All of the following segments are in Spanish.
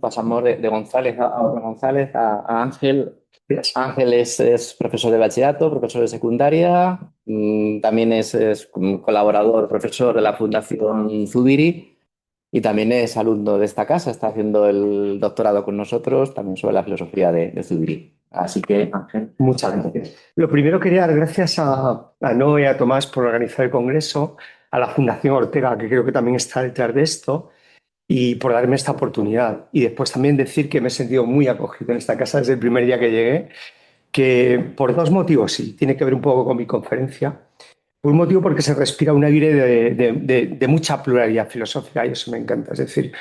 Pasamos de González a otro González, a Ángel. Yes. Ángel es profesor de bachillerato, profesor de secundaria, también es colaborador, profesor de la Fundación Zubiri y también es alumno de esta casa, está haciendo el doctorado con nosotros también sobre la filosofía de Zubiri. Así que, Ángel, Muchas gracias. Lo primero quería dar gracias a Noé y a Tomás por organizar el congreso, a la Fundación Ortega, que creo que también está detrás de esto, y por darme esta oportunidad. Y después también decir que me he sentido muy acogido en esta casa desde el primer día que llegué, que por dos motivos, sí, tiene que ver un poco con mi conferencia. Por un motivo porque se respira un aire de mucha pluralidad filosófica y eso me encanta. Es decir,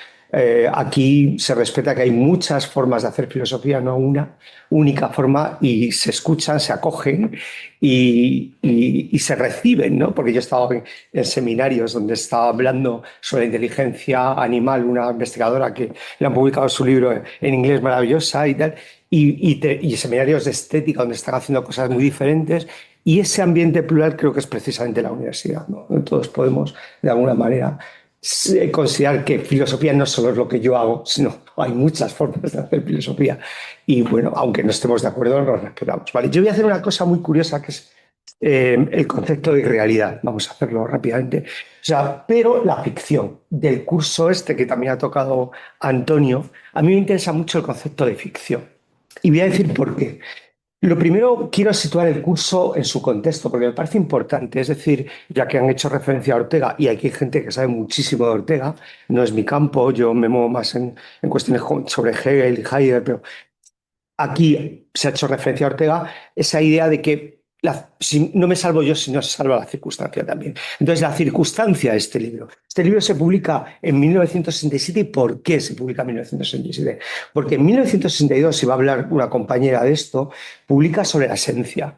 aquí se respeta que hay muchas formas de hacer filosofía, no una única forma, y se escuchan, se acogen y se reciben, ¿no? Porque yo he estado en seminarios donde estaba hablando sobre la inteligencia animal, una investigadora que le han publicado su libro en inglés maravillosa y tal, y seminarios de estética donde están haciendo cosas muy diferentes. Y ese ambiente plural creo que es precisamente la universidad, ¿no? Todos podemos, de alguna manera, considerar que filosofía no solo es lo que yo hago, sino hay muchas formas de hacer filosofía. Y bueno, aunque no estemos de acuerdo, nos respetamos. Vale, yo voy a hacer una cosa muy curiosa que es el concepto de irrealidad. Vamos a hacerlo rápidamente. O sea, pero la ficción del curso este que también ha tocado Antonio, a mí me interesa mucho el concepto de ficción. Y voy a decir por qué. Lo primero, quiero situar el curso en su contexto, porque me parece importante. Es decir, ya que han hecho referencia a Ortega, y aquí hay gente que sabe muchísimo de Ortega, no es mi campo, yo me muevo más en cuestiones sobre Hegel y Heidegger, pero aquí se ha hecho referencia a Ortega, esa idea de que si no me salvo yo, si no se salva la circunstancia también. Entonces, la circunstancia de este libro. Este libro se publica en 1967. ¿Y por qué se publica en 1967? Porque en 1962, y va a hablar una compañera de esto, publica sobre la esencia.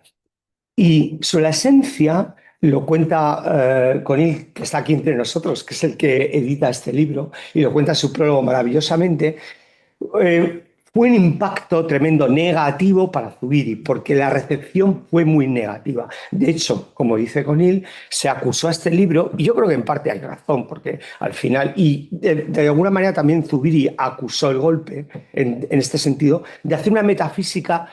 Y sobre la esencia lo cuenta Conil, que está aquí entre nosotros, que es el que edita este libro, y lo cuenta en su prólogo maravillosamente. eh, Fue un impacto tremendo negativo para Zubiri, porque la recepción fue muy negativa. De hecho, como dice Conil, se acusó a este libro, y yo creo que en parte hay razón, porque al final, y de alguna manera también Zubiri acusó el golpe, en este sentido, de hacer una metafísica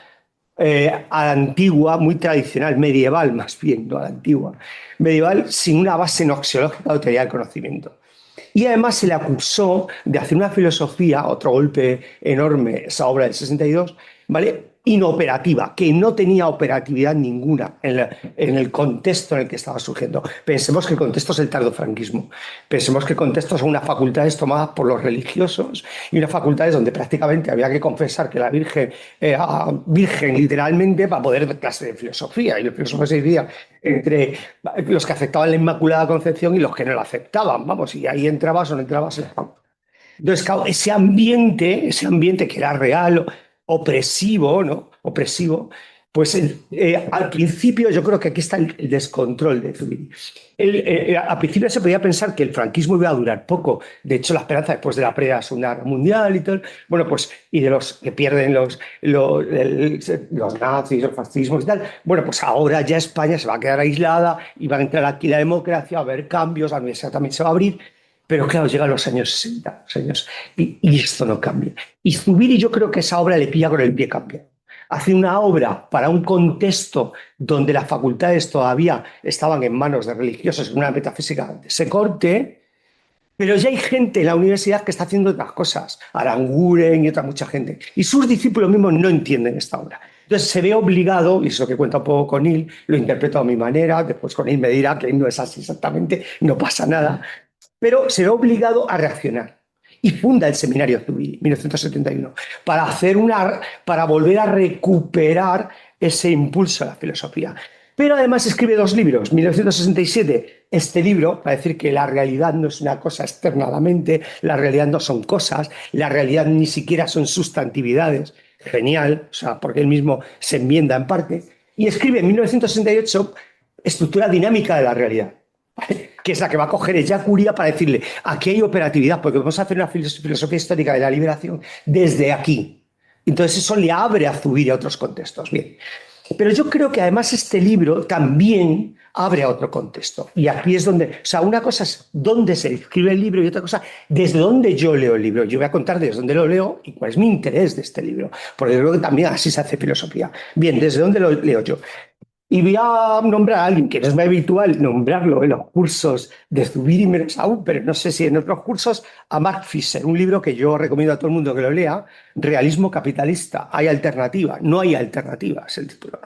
a la antigua, muy tradicional, medieval más bien, no a la antigua, medieval sin una base noxiológica o teoría del conocimiento. Y además se le acusó de hacer una filosofía, otro golpe enorme, esa obra del 62, ¿vale? Inoperativa, que no tenía operatividad ninguna en el contexto en el que estaba surgiendo. Pensemos que el contexto es el tardofranquismo. Pensemos que el contexto son unas facultades tomadas por los religiosos y unas facultades donde prácticamente había que confesar que la Virgen era virgen literalmente para poder dar clase de filosofía. Y los filósofos se dividían entre los que aceptaban la Inmaculada Concepción y los que no la aceptaban, vamos, y ahí entrabas o no entrabas en el campo. Entonces, claro, ese ambiente que era real, opresivo, ¿no? Opresivo, pues al principio yo creo que aquí está el descontrol de Zubiri. Al principio se podía pensar que el franquismo iba a durar poco. De hecho, la esperanza después de la Segunda Guerra Mundial y tal, bueno, pues, y de los que pierden los nazis, los fascismos y tal, bueno, pues ahora ya España se va a quedar aislada y va a entrar aquí la democracia, va a haber cambios, la universidad también se va a abrir. Pero claro, llegan los años 60, y esto no cambia. Y Zubiri yo creo que esa obra le pilla con el pie cambiado. Hace una obra para un contexto donde las facultades todavía estaban en manos de religiosos, en una metafísica de ese corte, pero ya hay gente en la universidad que está haciendo otras cosas, Aranguren y otra mucha gente. Y sus discípulos mismos no entienden esta obra. Entonces se ve obligado, y eso que cuenta un poco con él, lo interpreto a mi manera, después con él me dirá que no es así exactamente, no pasa nada, pero se ve obligado a reaccionar y funda el Seminario Zubiri, 1971, para volver a recuperar ese impulso a la filosofía. Pero además escribe dos libros, 1967, este libro, para decir que la realidad no es una cosa externa a la mente, la realidad no son cosas, la realidad ni siquiera son sustantividades, genial, o sea, porque él mismo se enmienda en parte, y escribe en 1968 Estructura dinámica de la realidad, que es la que va a coger ella Curia para decirle, aquí hay operatividad, porque vamos a hacer una filosofía histórica de la liberación desde aquí. Entonces eso le abre a Zubiri a otros contextos. Bien. Pero yo creo que además este libro también abre a otro contexto. Y aquí es donde, o sea, una cosa es dónde se escribe el libro y otra cosa, desde dónde yo leo el libro. Yo voy a contar desde dónde lo leo y cuál es mi interés de este libro, porque creo que también así se hace filosofía. Bien, ¿desde dónde lo leo yo? Y voy a nombrar a alguien que no es muy habitual nombrarlo en los cursos de Zubiri Meresaú, pero no sé si en otros cursos, a Mark Fisher, un libro que yo recomiendo a todo el mundo que lo lea, Realismo capitalista. ¿Hay alternativa? No hay alternativa, es el título.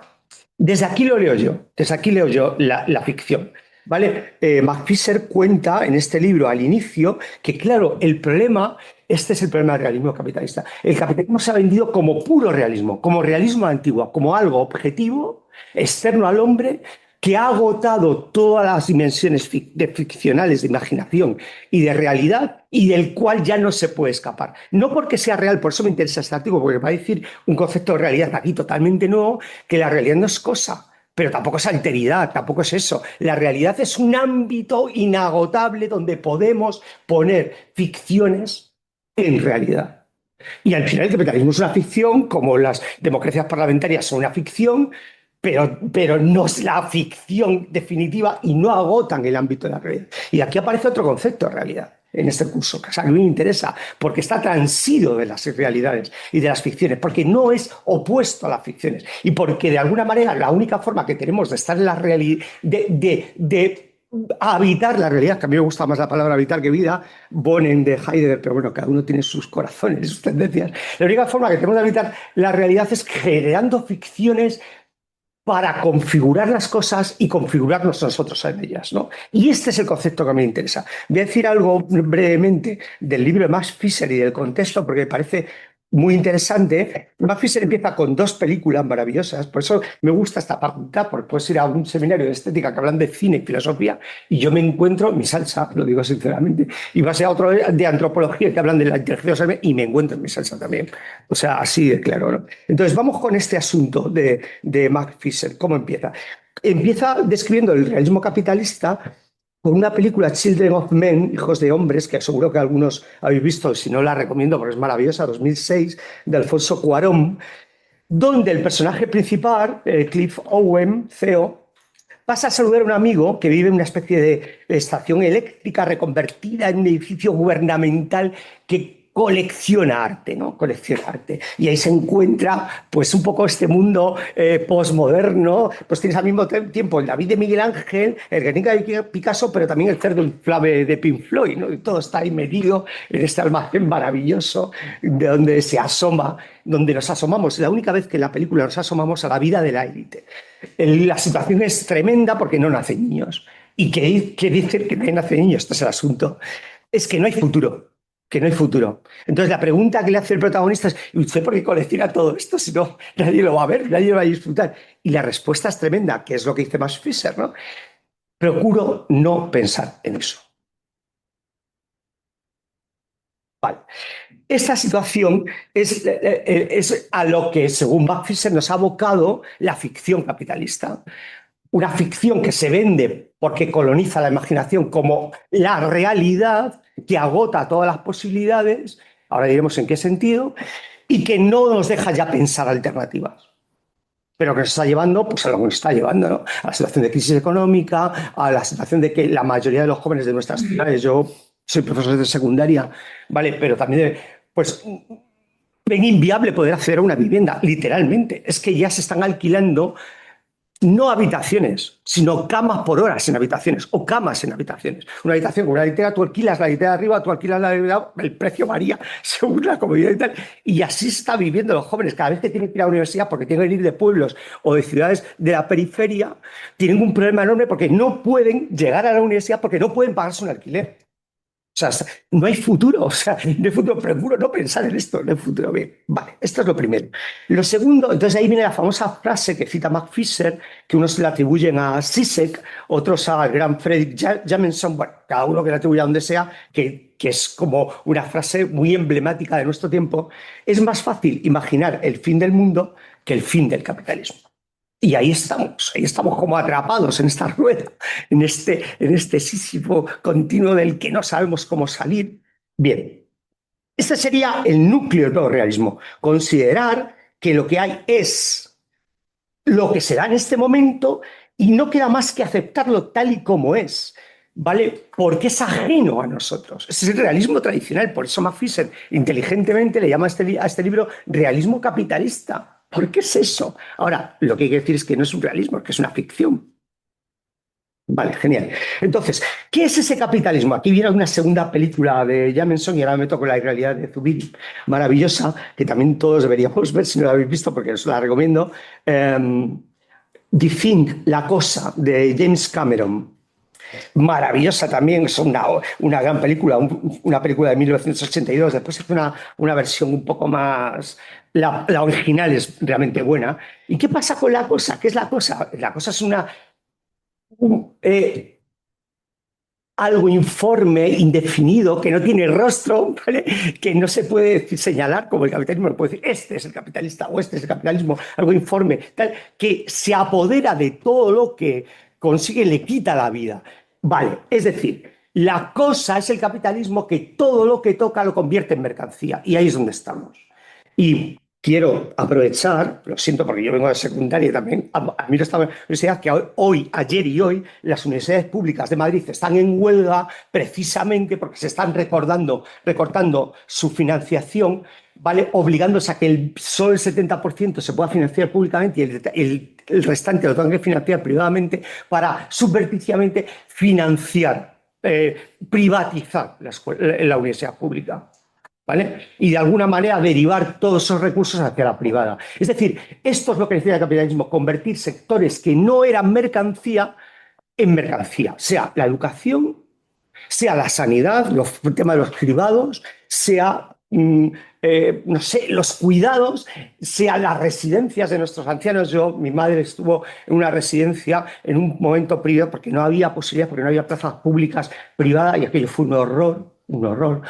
Desde aquí lo leo yo, desde aquí leo yo la ficción. ¿Vale? Mark Fisher cuenta en este libro al inicio que, claro, el problema, este es el problema del realismo capitalista. El capitalismo se ha vendido como puro realismo, como realismo antiguo, como algo objetivo, externo al hombre, que ha agotado todas las dimensiones ficcionales de imaginación y de realidad y del cual ya no se puede escapar. No porque sea real, por eso me interesa este artículo, porque va a decir un concepto de realidad aquí totalmente nuevo, que la realidad no es cosa. Pero tampoco es alteridad, tampoco es eso. La realidad es un ámbito inagotable donde podemos poner ficciones en realidad. Y al final el capitalismo es una ficción, como las democracias parlamentarias son una ficción, pero no es la ficción definitiva y no agotan el ámbito de la realidad. Y aquí aparece otro concepto de realidad en este curso, que a mí me interesa, porque está transido de las realidades y de las ficciones, porque no es opuesto a las ficciones y porque de alguna manera la única forma que tenemos de estar en la realidad, de habitar la realidad, que a mí me gusta más la palabra habitar que vida, Bonen de Heidegger, pero bueno, cada uno tiene sus corazones, sus tendencias. La única forma que tenemos de habitar la realidad es generando ficciones para configurar las cosas y configurarnos nosotros en ellas, ¿no? Y este es el concepto que me interesa. Voy a decir algo brevemente del libro de Max Fisher y del contexto, porque me parece muy interesante. Max Fisher empieza con dos películas maravillosas, por eso me gusta esta facultad, porque puedes ir a un seminario de estética que hablan de cine y filosofía, y yo me encuentro mi salsa, lo digo sinceramente, y vas a otro de antropología que hablan de la inteligencia y me encuentro en mi salsa también. O sea, así de claro, ¿no? Entonces, vamos con este asunto de Mark Fisher. ¿Cómo empieza? Empieza describiendo el realismo capitalista con una película, Children of Men, Hijos de Hombres, que seguro que algunos habéis visto, si no la recomiendo porque es maravillosa, 2006, de Alfonso Cuarón, donde el personaje principal, Cliff Owen, CEO, pasa a saludar a un amigo que vive en una especie de estación eléctrica reconvertida en un edificio gubernamental que colecciona arte, ¿no? Colecciona arte. Y ahí se encuentra, pues, un poco este mundo posmoderno. Pues tienes al mismo tiempo el David de Miguel Ángel, el Guernica de Picasso, pero también el cerdo inflable de Pink Floyd, ¿no? Y todo está ahí metido en este almacén maravilloso de donde se asoma, donde nos asomamos. La única vez que en la película nos asomamos a la vida de la élite. La situación es tremenda porque no nacen niños. ¿Y qué dicen que no nacen niños? Este es el asunto. Es que no hay futuro. Que no hay futuro. Entonces la pregunta que le hace el protagonista es: ¿y usted por qué colecciona todo esto si no nadie lo va a ver, nadie lo va a disfrutar? Y la respuesta es tremenda, que es lo que dice Max Fisher, ¿no? Procuro no pensar en eso. Vale. Esta situación es a lo que, según Max Fisher, nos ha abocado la ficción capitalista. Una ficción que se vende porque coloniza la imaginación como la realidad, que agota todas las posibilidades, ahora diremos en qué sentido, y que no nos deja ya pensar alternativas. Pero que nos está llevando, pues a lo que nos está llevando, ¿no? A la situación de crisis económica, a la situación de que la mayoría de los jóvenes de nuestras ciudades, yo soy profesor de secundaria, ¿vale? Pero también, pues, ven inviable poder acceder a una vivienda, literalmente. Es que ya se están alquilando no habitaciones, sino camas por horas en habitaciones o camas en habitaciones. Una habitación con una litera, tú alquilas la litera de arriba, tú alquilas la de abajo, el precio varía según la comodidad y tal. Y así se está viviendo los jóvenes. Cada vez que tienen que ir a la universidad porque tienen que ir de pueblos o de ciudades de la periferia, tienen un problema enorme porque no pueden llegar a la universidad porque no pueden pagarse un alquiler. O sea, no hay futuro, o sea, no hay futuro, procuro no pensar en esto, no hay futuro. Bien, vale, esto es lo primero. Lo segundo, entonces ahí viene la famosa frase que cita Max Fisher, que unos le atribuyen a Zizek, otros al gran Frederick Jameson, bueno, cada uno que le atribuya a donde sea, que es como una frase muy emblemática de nuestro tiempo. Es más fácil imaginar el fin del mundo que el fin del capitalismo. Y ahí estamos como atrapados en esta rueda, en este sísifo continuo del que no sabemos cómo salir. Bien, este sería el núcleo del todo realismo. Considerar que lo que hay es lo que se da en este momento y no queda más que aceptarlo tal y como es, ¿vale? Porque es ajeno a nosotros. Ese es el realismo tradicional. Por eso Max Fisher inteligentemente le llama a este libro realismo capitalista. ¿Por qué es eso? Ahora, lo que hay que decir es que no es un realismo, que es una ficción. Vale, genial. Entonces, ¿qué es ese capitalismo? Aquí viene una segunda película de Jamenson y ahora me toco la irrealidad de Zubiri, maravillosa, que también todos deberíamos ver si no la habéis visto porque os la recomiendo. The Thing, La Cosa, de James Cameron. Maravillosa también, es una gran película, una película de 1982. Después hizo una versión un poco más. La original es realmente buena. ¿Y qué pasa con La Cosa? ¿Qué es La Cosa? La Cosa es un, algo informe, indefinido, que no tiene rostro, ¿vale? Que no se puede señalar como el capitalismo, no puede decir este es el capitalista o este es el capitalismo, algo informe, tal, que se apodera de todo lo que consigue, le quita la vida. Vale, es decir, la cosa es el capitalismo que todo lo que toca lo convierte en mercancía y ahí es donde estamos. Y quiero aprovechar, lo siento porque yo vengo de secundaria también, admiro esta universidad que hoy, ayer y hoy, las universidades públicas de Madrid están en huelga precisamente porque se están recortando su financiación, ¿vale? Obligándose a que solo el 70% se pueda financiar públicamente y el restante lo tengan que financiar privadamente para subverticiamente financiar, privatizar la universidad pública. ¿Vale? Y de alguna manera derivar todos esos recursos hacia la privada. Es decir, esto es lo que decía el capitalismo, convertir sectores que no eran mercancía en mercancía, sea la educación, sea la sanidad, el tema de los cribados, sea, no sé, los cuidados, sea las residencias de nuestros ancianos. Mi madre estuvo en una residencia en un momento privado porque no había posibilidad, porque no había plazas públicas privadas y aquello fue un horror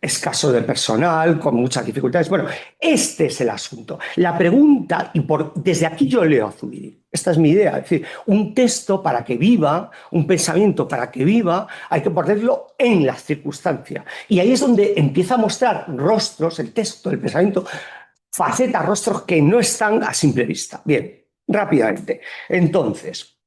escaso de personal, con muchas dificultades. Bueno, este es el asunto. La pregunta, y desde aquí yo leo a Zubiri, esta es mi idea, es decir, un texto para que viva, un pensamiento para que viva, hay que ponerlo en las circunstancias. Y ahí es donde empieza a mostrar rostros, el texto, el pensamiento, facetas, rostros que no están a simple vista. Bien, rápidamente. Entonces,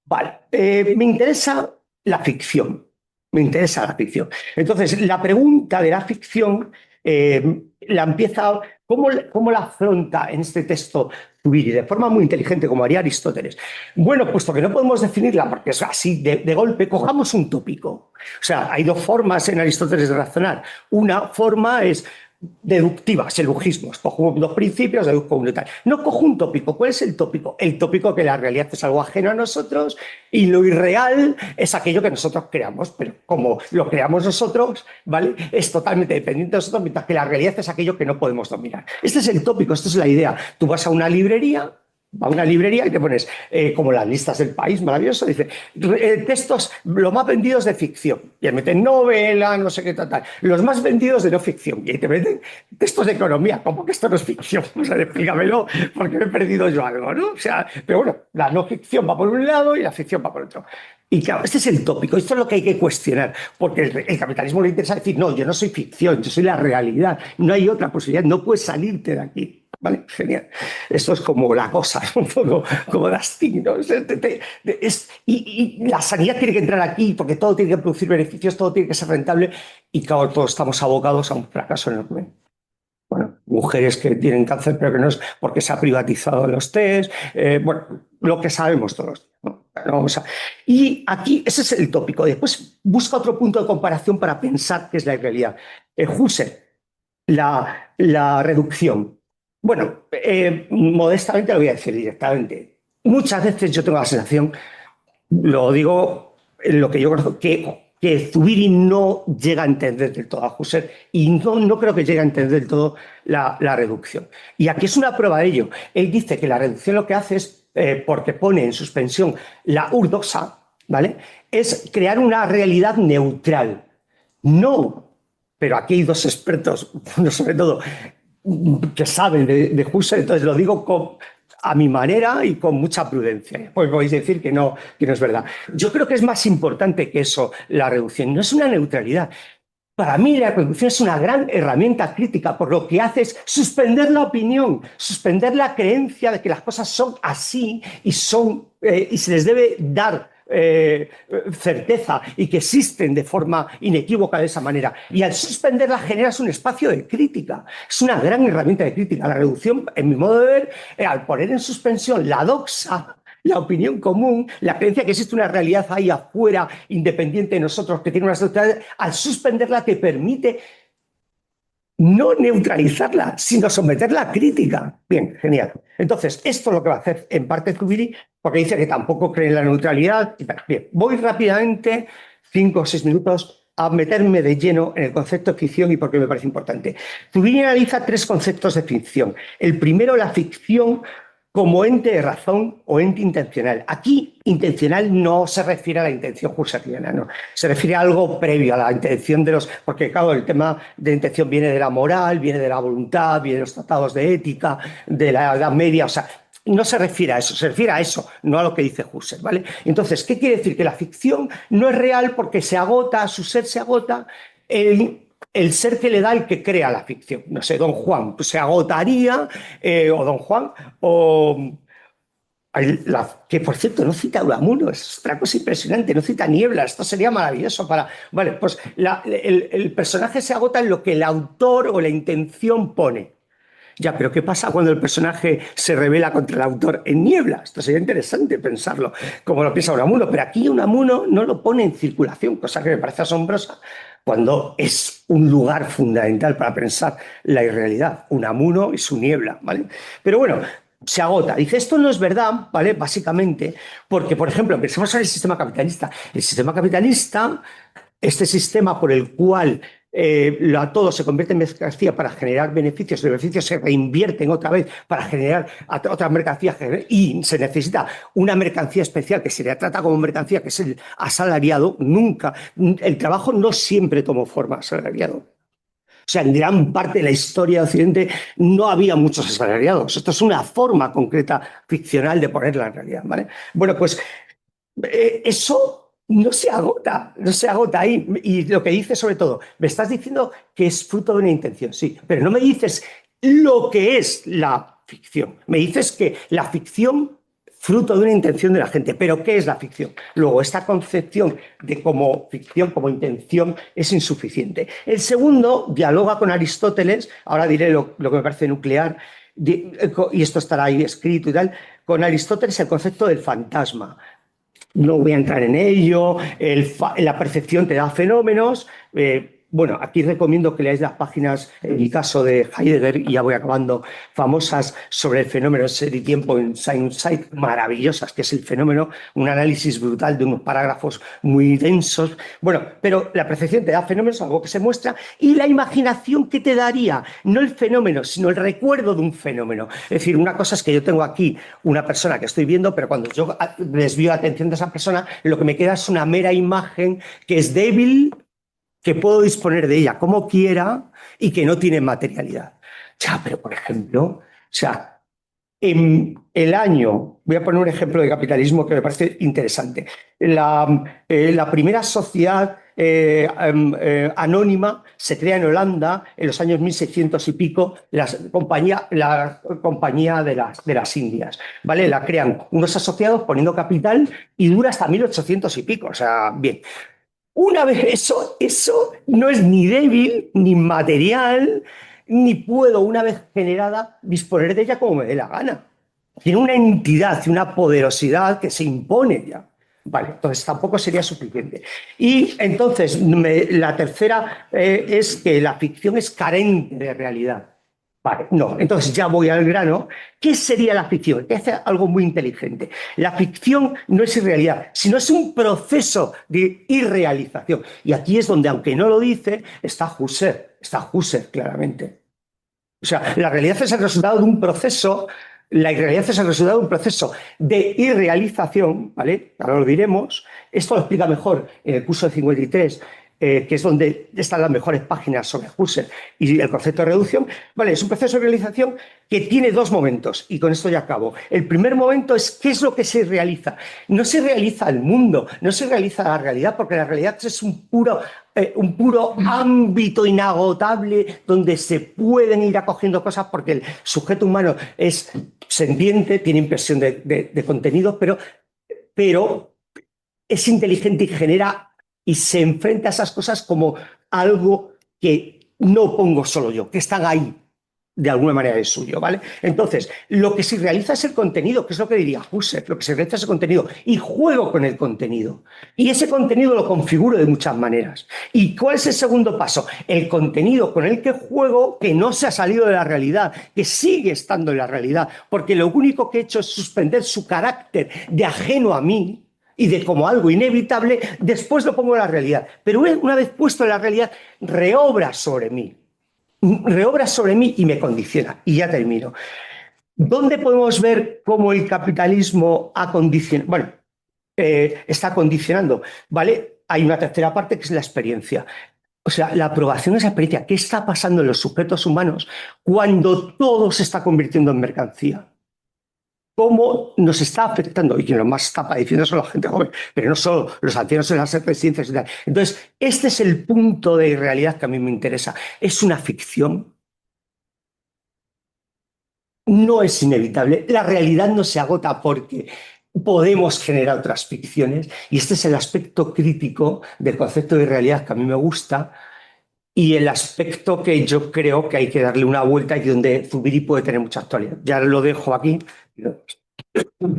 vale, me interesa la ficción. Me interesa la ficción. Entonces, la pregunta de la ficción la empieza, ¿cómo la afronta en este texto Zubiri? De forma muy inteligente, como haría Aristóteles. Bueno, puesto que no podemos definirla porque es así de golpe, cojamos un tópico. O sea, hay dos formas en Aristóteles de razonar. Una forma es deductiva, silogismos. Cojo dos principios, deduzco uno y tal. No cojo un tópico. ¿Cuál es el tópico? El tópico que la realidad es algo ajeno a nosotros y lo irreal es aquello que nosotros creamos, pero como lo creamos nosotros, ¿vale? Es totalmente dependiente de nosotros, mientras que la realidad es aquello que no podemos dominar. Este es el tópico, esta es la idea. Tú vas a una librería y te pones, como las listas del país, maravilloso, dice, textos, los más vendidos de ficción. Y ahí meten novela, no sé qué tal. Los más vendidos de no ficción. Y ahí te meten textos de economía. ¿Cómo que esto no es ficción? O sea, explícamelo, porque me he perdido yo algo, ¿no? O sea, pero bueno, la no ficción va por un lado y la ficción va por otro. Y claro, este es el tópico, esto es lo que hay que cuestionar, porque el capitalismo le interesa decir, no, yo no soy ficción, yo soy la realidad, no hay otra posibilidad, no puedes salirte de aquí. Vale, genial. Esto es como la cosa, un poco como las ¿no? Y la sanidad tiene que entrar aquí porque todo tiene que producir beneficios, todo tiene que ser rentable y claro, todos estamos abocados a un fracaso enorme. Bueno, mujeres que tienen cáncer pero que no es porque se ha privatizado los test, bueno, lo que sabemos todos. ¿No? Vamos a... Y aquí ese es el tópico. Después busca otro punto de comparación para pensar qué es la realidad. Husserl, la reducción. Bueno, modestamente lo voy a decir directamente. Muchas veces yo tengo la sensación, lo digo en lo que yo conozco, que Zubiri no llega a entender del todo a Husserl y no creo que llegue a entender del todo la reducción. Y aquí es una prueba de ello. Él dice que la reducción lo que hace es, porque pone en suspensión la urdoxa, ¿vale? Es crear una realidad neutral. No, pero aquí hay dos expertos, uno sobre todo que saben de Husserl, entonces lo digo a mi manera y con mucha prudencia. Pues podéis decir que no es verdad. Yo creo que es más importante que eso, la reducción. No es una neutralidad. Para mí la reducción es una gran herramienta crítica, por lo que hace es suspender la opinión, suspender la creencia de que las cosas son así y se les debe dar certeza y que existen de forma inequívoca de esa manera. Y al suspenderla generas un espacio de crítica. Es una gran herramienta de crítica. La reducción, en mi modo de ver, al poner en suspensión la doxa, la opinión común, la creencia que existe una realidad ahí afuera, independiente de nosotros, que tiene una sociedad, al suspenderla te permite no neutralizarla, sino someterla a crítica. Bien, genial. Entonces, esto es lo que va a hacer en parte Zubiri, porque dice que tampoco cree en la neutralidad. Bien, voy rápidamente, 5 o 6 minutos, a meterme de lleno en el concepto de ficción y por qué me parece importante. Zubiri analiza 3 conceptos de ficción. El primero, la ficción como ente de razón o ente intencional. Aquí, intencional no se refiere a la intención husserliana, no. Se refiere a algo previo, a la intención de los... Porque, claro, el tema de intención viene de la moral, viene de la voluntad, viene de los tratados de ética, de la Edad Media, o sea, no se refiere a eso, se refiere a eso, no a lo que dice Husserl, ¿vale? Entonces, ¿qué quiere decir? Que la ficción no es real porque se agota, su ser se agota el ser que le da el que crea la ficción. No sé, Don Juan pues se agotaría, o Don Juan, o que por cierto no cita Unamuno, es otra cosa impresionante, no cita Niebla, esto sería maravilloso para... Vale, pues el personaje se agota en lo que el autor o la intención pone. Ya, pero ¿qué pasa cuando el personaje se revela contra el autor en Niebla? Esto sería interesante pensarlo, como lo piensa Unamuno, pero aquí Unamuno no lo pone en circulación, cosa que me parece asombrosa, cuando es un lugar fundamental para pensar la irrealidad, Unamuno y su Niebla, ¿vale? Pero bueno, se agota. Dice, esto no es verdad, ¿vale? Básicamente, porque, por ejemplo, pensemos en el sistema capitalista. El sistema capitalista, este sistema por el cual todo se convierte en mercancía para generar beneficios, los beneficios se reinvierten otra vez para generar otras mercancías y se necesita una mercancía especial que se le trata como mercancía, que es el asalariado. Nunca, el trabajo no siempre tomó forma asalariado. O sea, en gran parte de la historia de Occidente no había muchos asalariados. Esto es una forma concreta ficcional de ponerla en realidad, ¿vale? Bueno, pues eso no se agota, no se agota ahí. Y lo que dices sobre todo, me estás diciendo que es fruto de una intención, sí, pero no me dices lo que es la ficción. Me dices que la ficción fruto de una intención de la gente. Pero ¿qué es la ficción? Luego, esta concepción de como ficción, como intención, es insuficiente. El segundo dialoga con Aristóteles, ahora diré lo que me parece nuclear, y esto estará ahí escrito y tal, con Aristóteles el concepto del fantasma. No voy a entrar en ello, la percepción te da fenómenos. Bueno, aquí recomiendo que leáis las páginas, en mi caso de Heidegger, y ya voy acabando, famosas sobre el fenómeno de ser y tiempo en Science, maravillosas, que es el fenómeno, un análisis brutal de unos parágrafos muy densos. Bueno, pero la percepción te da fenómenos, algo que se muestra, y la imaginación que te daría, no el fenómeno, sino el recuerdo de un fenómeno. Es decir, una cosa es que yo tengo aquí una persona que estoy viendo, pero cuando yo desvío la atención de esa persona, lo que me queda es una mera imagen que es débil, que puedo disponer de ella como quiera y que no tiene materialidad. Ya, pero por ejemplo, o sea, en el año, voy a poner un ejemplo de capitalismo que me parece interesante. La primera sociedad anónima se crea en Holanda en los años 1600 y pico, la compañía de las Indias, ¿vale? La crean unos asociados poniendo capital y dura hasta 1800 y pico, o sea, bien. Una vez eso no es ni débil, ni material, ni puedo, una vez generada, disponer de ella como me dé la gana. Tiene una entidad y una poderosidad que se impone ya. Vale, entonces tampoco sería suficiente. Y entonces, la tercera es que la ficción es carente de realidad. Vale, no, entonces ya voy al grano. ¿Qué sería la ficción? Que hace algo muy inteligente. La ficción no es irrealidad, sino es un proceso de irrealización. Y aquí es donde, aunque no lo dice, está Husserl claramente. O sea, la realidad es el resultado de un proceso, la irrealidad es el resultado de un proceso de irrealización, ¿vale? Ahora lo diremos. Esto lo explica mejor en el curso de 53 que es donde están las mejores páginas sobre Husserl y el concepto de reducción, vale, es un proceso de realización que tiene dos momentos, y con esto ya acabo. El primer momento es qué es lo que se realiza. No se realiza el mundo, no se realiza la realidad, porque la realidad es un puro ámbito inagotable donde se pueden ir acogiendo cosas, porque el sujeto humano es sentiente, tiene impresión de contenido, pero es inteligente y genera y se enfrenta a esas cosas como algo que no pongo solo yo, que están ahí de alguna manera es suyo, ¿vale? Entonces, lo que se realiza es el contenido, que es lo que diría Husserl, lo que se realiza es el contenido, y juego con el contenido. Y ese contenido lo configuro de muchas maneras. ¿Y cuál es el segundo paso? El contenido con el que juego, que no se ha salido de la realidad, que sigue estando en la realidad, porque lo único que he hecho es suspender su carácter de ajeno a mí, y de como algo inevitable, después lo pongo en la realidad. Pero una vez puesto en la realidad, reobra sobre mí y me condiciona. Y ya termino. ¿Dónde podemos ver cómo el capitalismo ha condicionado? Bueno, está condicionando, ¿vale? Hay una tercera parte que es la experiencia. O sea, la aprobación de esa experiencia. ¿Qué está pasando en los sujetos humanos cuando todo se está convirtiendo en mercancía? ¿Cómo nos está afectando? Y quien lo más está padeciendo son la gente joven, pero no solo los ancianos en las residencias y tal. Entonces, este es el punto de realidad que a mí me interesa. ¿Es una ficción? No es inevitable. La realidad no se agota porque podemos generar otras ficciones, y este es el aspecto crítico del concepto de realidad que a mí me gusta, y el aspecto que yo creo que hay que darle una vuelta y donde Zubiri puede tener mucha actualidad. Ya lo dejo aquí.